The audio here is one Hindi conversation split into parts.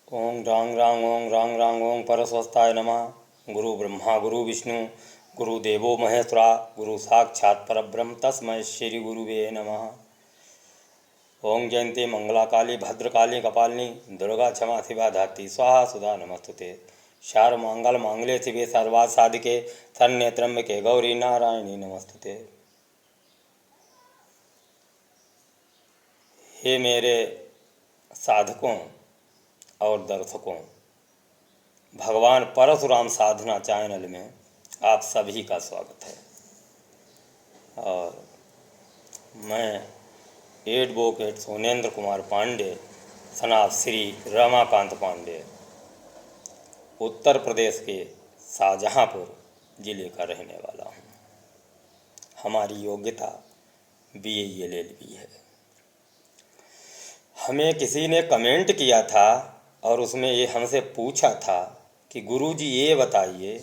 ओं रांग रांग ओं रांग रांग ओं परस्वस्ताय नमः। गुरु ब्रह्मा गुरु विष्णु गुरुदेवो महेश्वरा गुरु साक्षात् परब्रह्म तस्मै श्री गुरुवे नमः। ओं जयंती मंगला काली भद्रकाली कपालिनी दुर्गा क्षमा शिवा धात्री स्वाहा सुधा नमस्तुते। शार्वमंगल मांगल्ये शिवे सर्वार्थ साधिके शरण्ये त्र्यंबके गौरी नारायणी नमस्तुते। हे मेरे साधकों और दर्शकों, भगवान परशुराम साधना चैनल में आप सभी का स्वागत है। और मैं एडवोकेट सोनेंद्र कुमार पांडे सनाब श्री रमाकांत पांडे उत्तर प्रदेश के शाहजहाँपुर ज़िले का रहने वाला हूँ। हमारी योग्यता BA LLB है। हमें किसी ने कमेंट किया था और उसमें ये हमसे पूछा था कि गुरुजी ये बताइए,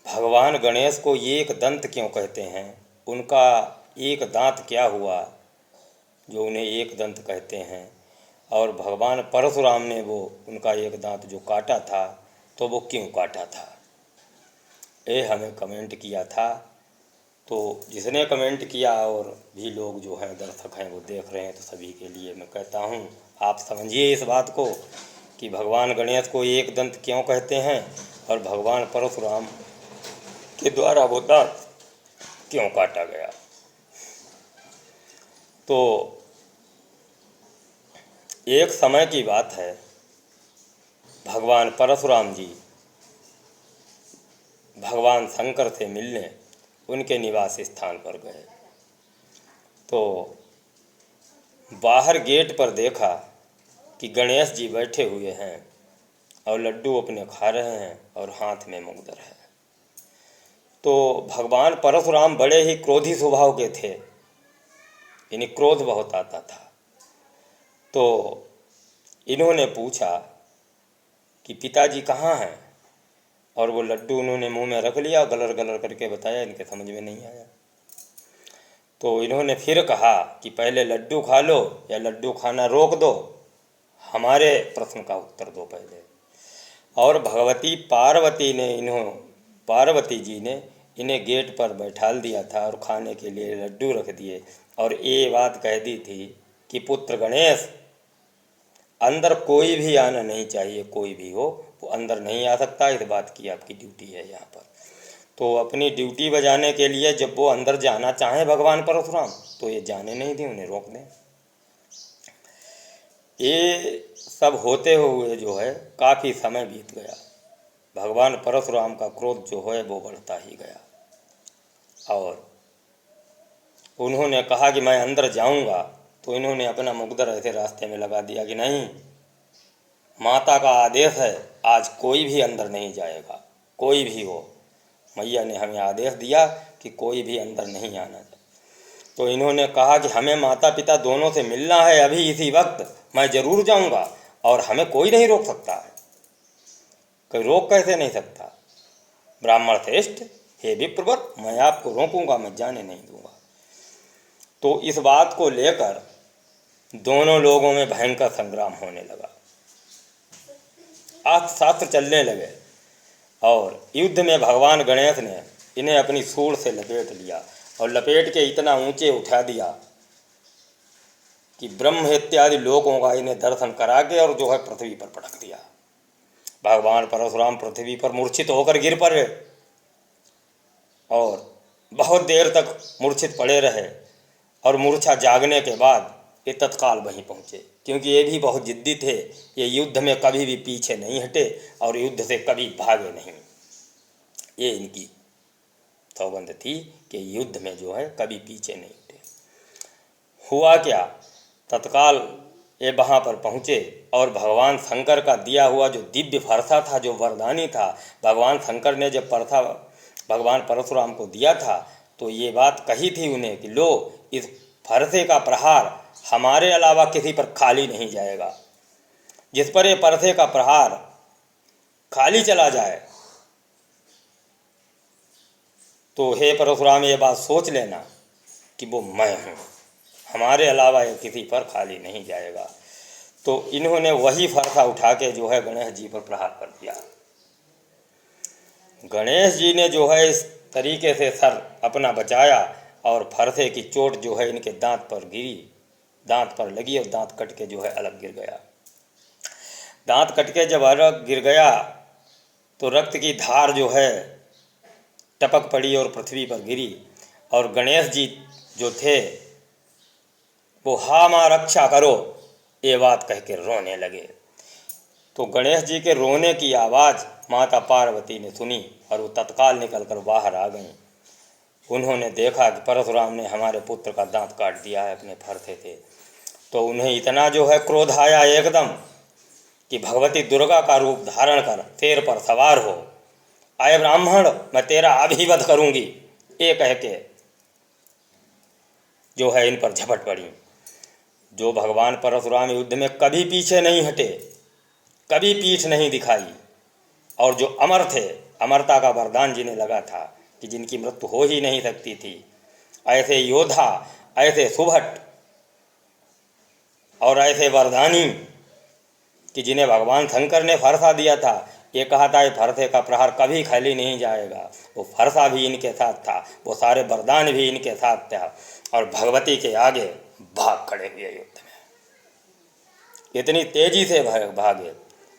भगवान गणेश को एक दंत क्यों कहते हैं? उनका एक दांत क्या हुआ जो उन्हें एक दंत कहते हैं? और भगवान परशुराम ने वो उनका एक दांत जो काटा था तो वो क्यों काटा था? ये हमें कमेंट किया था। तो जिसने कमेंट किया और भी लोग जो हैं दर्शक हैं वो देख रहे हैं, तो सभी के लिए मैं कहता हूँ, आप समझिए इस बात को कि भगवान गणेश को एक दंत क्यों कहते हैं और भगवान परशुराम के द्वारा वो दांत क्यों काटा गया। तो एक समय की बात है, भगवान परशुराम जी भगवान शंकर से मिलने उनके निवास स्थान पर गए। तो बाहर गेट पर देखा कि गणेश जी बैठे हुए हैं और लड्डू अपने खा रहे हैं और हाथ में मुगदर है। तो भगवान परशुराम बड़े ही क्रोधी स्वभाव के थे, इन्हें क्रोध बहुत आता था। तो इन्होंने पूछा कि पिताजी कहाँ हैं? और वो लड्डू उन्होंने मुंह में रख लिया, गलर गलर करके बताया, इनके समझ में नहीं आया। तो इन्होंने फिर कहा कि पहले लड्डू खा लो या लड्डू खाना रोक दो, हमारे प्रश्न का उत्तर दो पहले। और भगवती पार्वती जी ने इन्हें गेट पर बैठाल दिया था और खाने के लिए लड्डू रख दिए और ये बात कह दी थी कि पुत्र गणेश, अंदर कोई भी आना नहीं चाहिए, कोई भी हो वो अंदर नहीं आ सकता, इस बात की आपकी ड्यूटी है यहाँ पर। तो अपनी ड्यूटी बजाने के लिए जब वो अंदर जाना चाहें भगवान परशुराम, तो ये जाने नहीं दें, उन्हें रोक दें। ये सब होते हुए जो है काफ़ी समय बीत गया। भगवान परशुराम का क्रोध जो है वो बढ़ता ही गया और उन्होंने कहा कि मैं अंदर जाऊंगा। तो इन्होंने अपना मुकद्दर ऐसे रास्ते में लगा दिया कि नहीं, माता का आदेश है, आज कोई भी अंदर नहीं जाएगा, कोई भी हो। मैया ने हमें आदेश दिया कि कोई भी अंदर नहीं आना चाहिए। तो इन्होंने कहा कि हमें माता पिता दोनों से मिलना है अभी इसी वक्त, मैं ज़रूर जाऊंगा और हमें कोई नहीं रोक सकता है। कोई रोक कैसे नहीं सकता? ब्राह्मण श्रेष्ठ, हे विप्रवर, मैं आपको रोकूंगा, मैं जाने नहीं दूंगा। तो इस बात को लेकर दोनों लोगों में भयंकर संग्राम होने लगा, अस्त्र शास्त्र चलने लगे और युद्ध में भगवान गणेश ने इन्हें अपनी सूंड से लपेट लिया और लपेट के इतना ऊंचे उठा दिया कि ब्रह्म इत्यादि लोगों का इन्हें दर्शन करा के और जो है पृथ्वी पर पटक दिया। भगवान परशुराम पृथ्वी पर मूर्छित होकर गिर पड़े और बहुत देर तक मूर्छित पड़े रहे और मूर्छा जागने के बाद ये तत्काल वहीं पहुँचे, क्योंकि ये भी बहुत जिद्दी थे। ये युद्ध में कभी भी पीछे नहीं हटे और युद्ध से कभी भागे नहीं। ये इनकी सौगंध थी कि युद्ध में जो है कभी पीछे नहीं हटे। हुआ क्या, तत्काल ये वहाँ पर पहुँचे और भगवान शंकर का दिया हुआ जो दिव्य फरसा था, जो वरदानी था, भगवान शंकर ने जब फरसा भगवान परशुराम को दिया था तो ये बात कही थी उन्हें कि लो, इस फरसे का प्रहार हमारे अलावा किसी पर खाली नहीं जाएगा। जिस पर ये फरसे का प्रहार खाली चला जाए तो हे परशुराम ये बात सोच लेना कि वो मैं हूँ, हमारे अलावा ये किसी पर खाली नहीं जाएगा। तो इन्होंने वही फरसा उठा के जो है गणेश जी पर प्रहार कर दिया। गणेश जी ने जो है इस तरीके से सर अपना बचाया और फरसे की चोट जो है इनके दांत पर गिरी, दांत पर लगी और दांत कट के जो है अलग गिर गया। दांत कट के जब अलग गिर गया तो रक्त की धार जो है टपक पड़ी और पृथ्वी पर गिरी, और गणेश जी जो थे वो हा माँ रक्षा करो ये बात कह के रोने लगे। तो गणेश जी के रोने की आवाज़ माता पार्वती ने सुनी और वो तत्काल निकल कर बाहर आ गईं। उन्होंने देखा कि परशुराम ने हमारे पुत्र का दांत काट दिया है अपने फरसे से। तो उन्हें इतना जो है क्रोध आया एकदम कि भगवती दुर्गा का रूप धारण कर शेर पर सवार हो, आए ब्राह्मण मैं तेरा अभिवध करूंगी, ये कह के जो है इन पर झपट पड़ी। जो भगवान परशुराम युद्ध में कभी पीछे नहीं हटे, कभी पीठ नहीं दिखाई, और जो अमर थे, अमरता का वरदान जिन्हें लगा था कि जिनकी मृत्यु हो ही नहीं सकती थी, ऐसे योद्धा, ऐसे सुभट और ऐसे वरदानी कि जिन्हें भगवान शंकर ने फरसा दिया था, ये कहा था ये फरसे का प्रहार कभी खाली नहीं जाएगा, वो फरसा भी इनके साथ था, वो सारे वरदान भी इनके साथ था, और भगवती के आगे भाग खड़े हुए युद्ध में इतनी तेजी से भागे।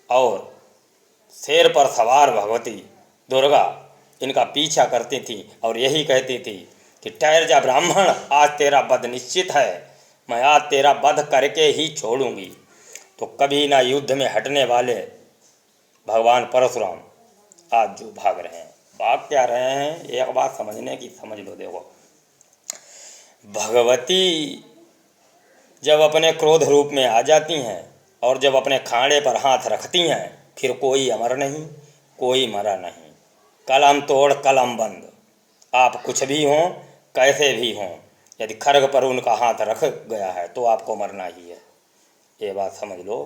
और शेर पर सवार भगवती दुर्गा इनका पीछा करती थी और यही कहती थी कि ठहर जा ब्राह्मण, आज तेरा वध निश्चित है, मैं आज तेरा वध करके ही छोड़ूंगी। तो कभी ना युद्ध में हटने वाले भगवान परशुराम आज जो भाग रहे हैं, भाग क्या रहे हैं, एक बात समझने की समझ लो। देखो, भगवती जब अपने क्रोध रूप में आ जाती हैं और जब अपने खाड़े पर हाथ रखती हैं, फिर कोई अमर नहीं, कोई मरा नहीं। कलम तोड़ कलम बंद, आप कुछ भी हों, कैसे भी हों, यदि खड्ग पर उनका हाथ रख गया है तो आपको मरना ही है, ये बात समझ लो।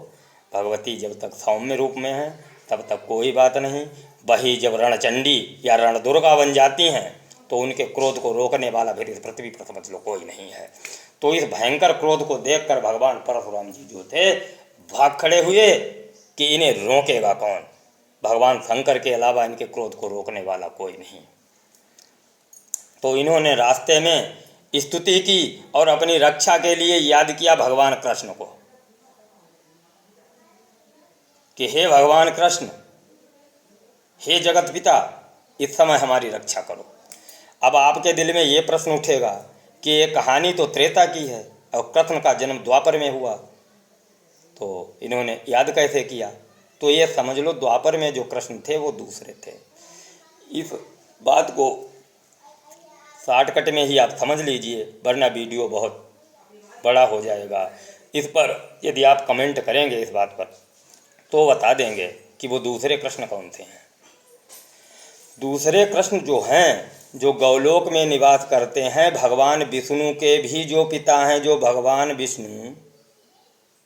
भगवती जब तक सौम्य रूप में है तब तक कोई बात नहीं, वही जब रणचंडी या रण दुर्गा बन जाती हैं तो उनके क्रोध को रोकने वाला फिर इस पृथ्वी पर समझ लो कोई नहीं है। तो इस भयंकर क्रोध को देखकर भगवान परशुराम जी जो थे भाग खड़े हुए कि इन्हें रोकेगा कौन, भगवान शंकर के अलावा इनके क्रोध को रोकने वाला कोई नहीं। तो इन्होंने रास्ते में स्तुति की और अपनी रक्षा के लिए याद किया भगवान कृष्ण को कि हे भगवान कृष्ण, हे जगत पिता, इस समय हमारी रक्षा करो। अब आपके दिल में ये प्रश्न उठेगा कि ये कहानी तो त्रेता की है और कृष्ण का जन्म द्वापर में हुआ, तो इन्होंने याद कैसे किया? तो ये समझ लो द्वापर में जो कृष्ण थे वो दूसरे थे। इस बात को शॉर्टकट में ही आप समझ लीजिए, वरना वीडियो बहुत बड़ा हो जाएगा। इस पर यदि आप कमेंट करेंगे इस बात पर तो बता देंगे कि वो दूसरे कृष्ण कौन से हैं। दूसरे कृष्ण जो हैं, जो गौलोक में निवास करते हैं, भगवान विष्णु के भी जो पिता हैं, जो भगवान विष्णु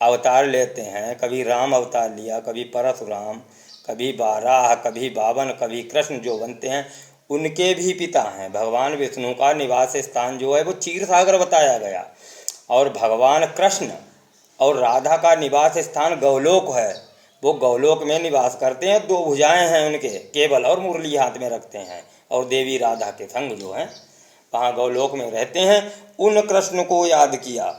अवतार लेते हैं, कभी राम अवतार लिया, कभी परशुराम, कभी बाराह, कभी बावन, कभी कृष्ण जो बनते हैं, उनके भी पिता हैं। भगवान विष्णु का निवास स्थान जो है वो क्षीर सागर बताया गया, और भगवान कृष्ण और राधा का निवास स्थान गौलोक है, वो गौलोक में निवास करते हैं। दो भुजाएं हैं उनके केवल, और मुरली हाथ में रखते हैं, और देवी राधा के संग जो हैं वहाँ गौलोक में रहते हैं। उन कृष्ण को याद किया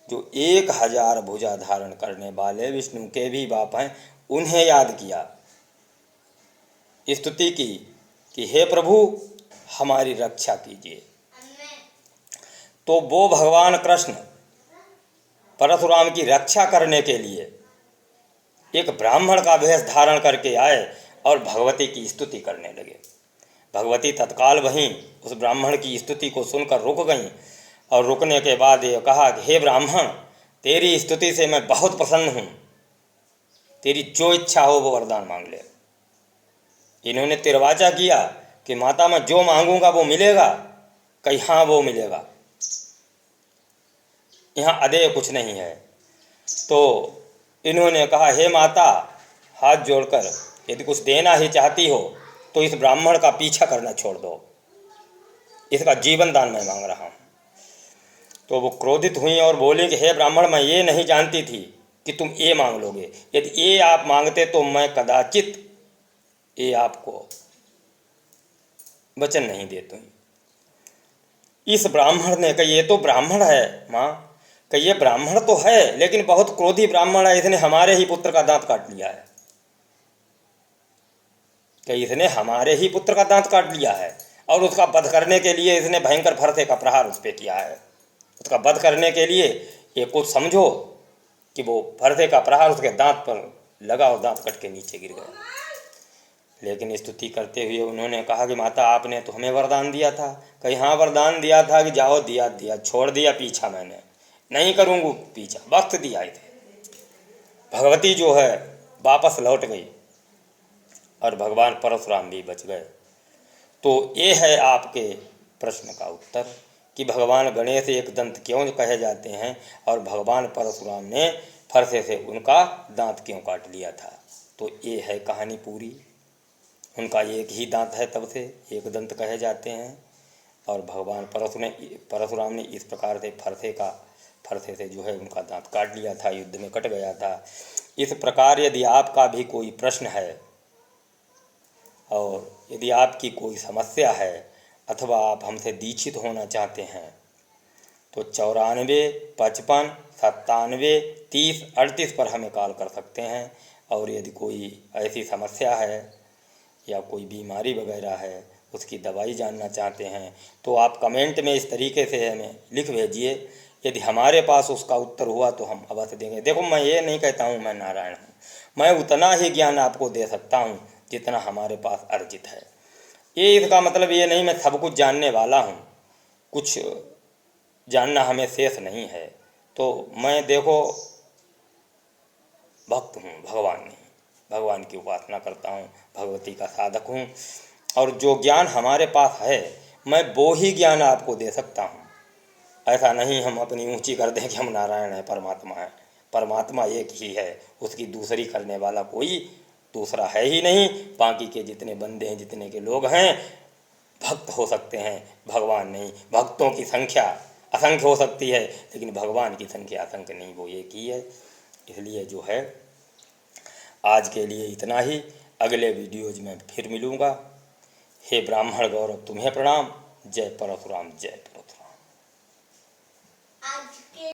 जो 1000 भुजा धारण करने वाले विष्णु के भी बाप हैं, उन्हें याद किया, स्तुति की कि हे प्रभु हमारी रक्षा कीजिए। तो वो भगवान कृष्ण परशुराम की रक्षा करने के लिए एक ब्राह्मण का वेश धारण करके आए और भगवती की स्तुति करने लगे। भगवती तत्काल वहीं उस ब्राह्मण की स्तुति को सुनकर रुक गईं, और रुकने के बाद ये कहा कि हे ब्राह्मण, तेरी स्तुति से मैं बहुत प्रसन्न हूँ, तेरी जो इच्छा हो वो वरदान मांग ले। इन्होंने तिरवाचा किया कि माता मैं जो मांगूंगा वो मिलेगा, कहीं हाँ वो मिलेगा, यहाँ अदेय कुछ नहीं है। तो इन्होंने कहा हे माता, हाथ जोड़कर यदि कुछ देना ही चाहती हो तो इस ब्राह्मण का पीछा करना छोड़ दो, इसका जीवन दान मैं मांग रहा हूँ। तो वो क्रोधित हुई और बोली कि हे ब्राह्मण, मैं ये नहीं जानती थी कि तुम ए मांग लोगे। यदि ए आप मांगते तो मैं कदाचित ए आपको वचन नहीं देता हूँ। इस ब्राह्मण ने कहा, ये तो ब्राह्मण है माँ, कि ये ब्राह्मण तो है लेकिन बहुत क्रोधी ब्राह्मण है, इसने हमारे ही पुत्र का दांत काट लिया है, कि इसने हमारे ही पुत्र का दांत काट लिया है और उसका वध करने के लिए इसने भयंकर फरसे का प्रहार उस पर किया है। उसका वध करने के लिए ये कुछ समझो कि वो फरसे का प्रहार उसके दांत पर लगा और दांत कट के नीचे गिर गया। लेकिन स्तुति करते हुए उन्होंने कहा कि माता आपने तो हमें वरदान दिया था। कहीं हाँ वरदान दिया था कि जाओ, दिया दिया, छोड़ दिया पीछा, मैंने नहीं करूँगा पीछा, वक्त दिया ही थे। भगवती जो है वापस लौट गई और भगवान परशुराम भी बच गए। तो ये है आपके प्रश्न का उत्तर कि भगवान गणेश एक दंत क्यों कहे जाते हैं और भगवान परशुराम ने फरसे से उनका दांत क्यों काट लिया था। तो ये है कहानी पूरी। उनका एक ही दांत है, तब से एक दंत कहे जाते हैं। और भगवान परशुराम ने इस प्रकार से फरसे से जो है उनका दांत काट लिया था, युद्ध में कट गया था। इस प्रकार यदि आपका भी कोई प्रश्न है और यदि आपकी कोई समस्या है अथवा आप हमसे दीक्षित होना चाहते हैं तो 94 55 97 30 38 पर हमें कॉल कर सकते हैं। और यदि कोई ऐसी समस्या है या कोई बीमारी वगैरह है, उसकी दवाई जानना चाहते हैं तो आप कमेंट में इस तरीके से हमें लिख भेजिए। यदि हमारे पास उसका उत्तर हुआ तो हम अवश्य देंगे। देखो, मैं ये नहीं कहता हूँ मैं नारायण हूँ, मैं उतना ही ज्ञान आपको दे सकता हूँ जितना हमारे पास अर्जित है। ये इसका मतलब ये नहीं मैं सब कुछ जानने वाला हूँ, कुछ जानना हमें शेष नहीं है। तो मैं देखो भक्त हूँ, भगवान नहीं, भगवान की उपासना करता हूँ, भगवती का साधक हूँ। और जो ज्ञान हमारे पास है मैं वो ही ज्ञान आपको दे सकता हूँ। ऐसा नहीं हम अपनी ऊंची कर दें कि हम नारायण हैं, परमात्मा है। परमात्मा एक ही है, उसकी दूसरी करने वाला कोई दूसरा है ही नहीं। बाकी के जितने बंदे हैं, जितने के लोग हैं, भक्त हो सकते हैं, भगवान नहीं। भक्तों की संख्या असंख्य हो सकती है लेकिन भगवान की संख्या असंख्य नहीं, वो एक ही है। इसलिए जो है आज के लिए इतना ही। अगले वीडियोज में फिर मिलूँगा। हे ब्राह्मण गौरव तुम्हें प्रणाम। जय परशुराम, जय।